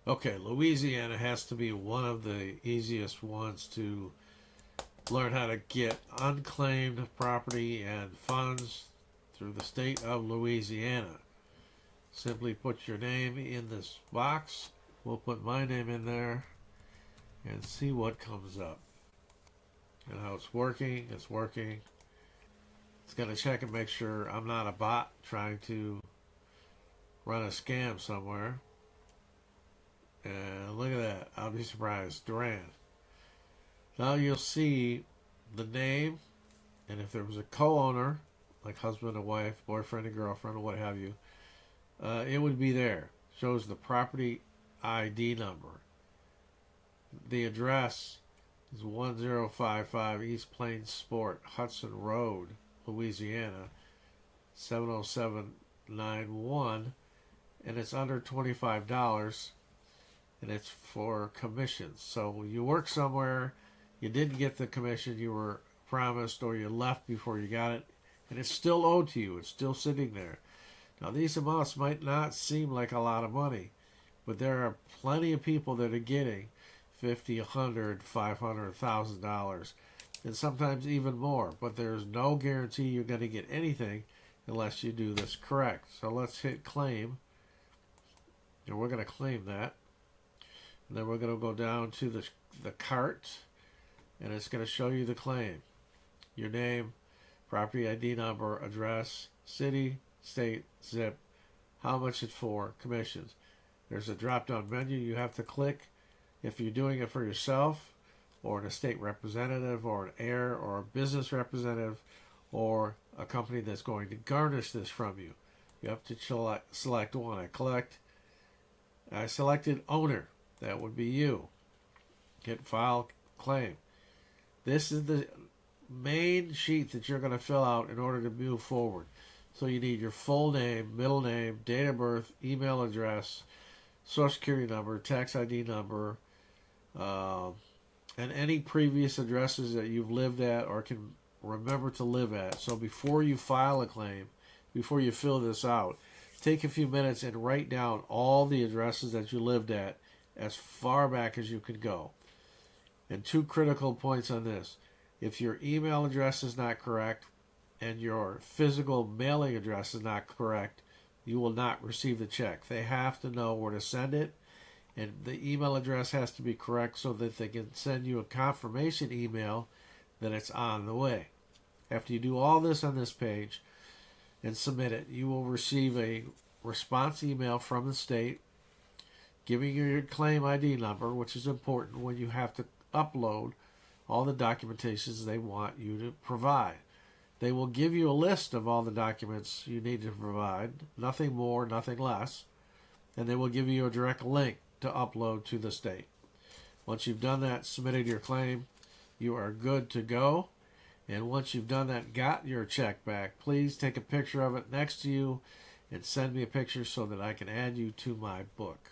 Okay, Louisiana has to be one of the easiest ones to learn how to get unclaimed property and funds through the state of Louisiana. Simply put your name in this box. We'll put my name in there and see what comes up. And how it's working. It's working. It's going to check and make sure I'm not a bot trying to run a scam somewhere. And look at that. I'll be surprised. Duran. Now you'll see the name, and if there was a co-owner, like husband and wife, boyfriend and girlfriend, or what have you, it would be there. Shows the property ID number. The address is 1055 East Plains Sport, Hudson Road, Louisiana, 70791, and it's under $25, and it's for commissions. So you work somewhere, you didn't get the commission you were promised, or you left before you got it, and it's still owed to you. It's still sitting there. Now, these amounts might not seem like a lot of money, but there are plenty of people that are getting $50, $100, $500, $1,000, and sometimes even more. But there's no guarantee you're going to get anything unless you do this correct. So let's hit claim, and we're going to claim that. And then we're going to go down to the cart, and it's going to show you the claim. Your name, property ID number, address, city, state, zip, how much it's for, commissions. There's a drop-down menu you have to click if you're doing it for yourself, or an estate representative, or an heir, or a business representative, or a company that's going to garnish this from you. You have to select one. I selected owner. That would be you. Hit file, claim. This is the main sheet that you're going to fill out in order to move forward. So you need your full name, middle name, date of birth, email address, social security number, tax ID number, and any previous addresses that you've lived at or can remember to live at. So before you file a claim, before you fill this out, take a few minutes and write down all the addresses that you lived at as far back as you can go. And two critical points on this. If your email address is not correct and your physical mailing address is not correct, you will not receive the check. They have to know where to send it, and the email address has to be correct so that they can send you a confirmation email that it's on the way. After you do all this on this page and submit it, you will receive a response email from the state giving you your claim ID number, which is important when you have to upload all the documentations they want you to provide. They will give you a list of all the documents you need to provide, nothing more, nothing less, and they will give you a direct link to upload to the state. Once you've done that, submitted your claim, you are good to go. And once you've done that, got your check back, please take a picture of it next to you and send me a picture so that I can add you to my book.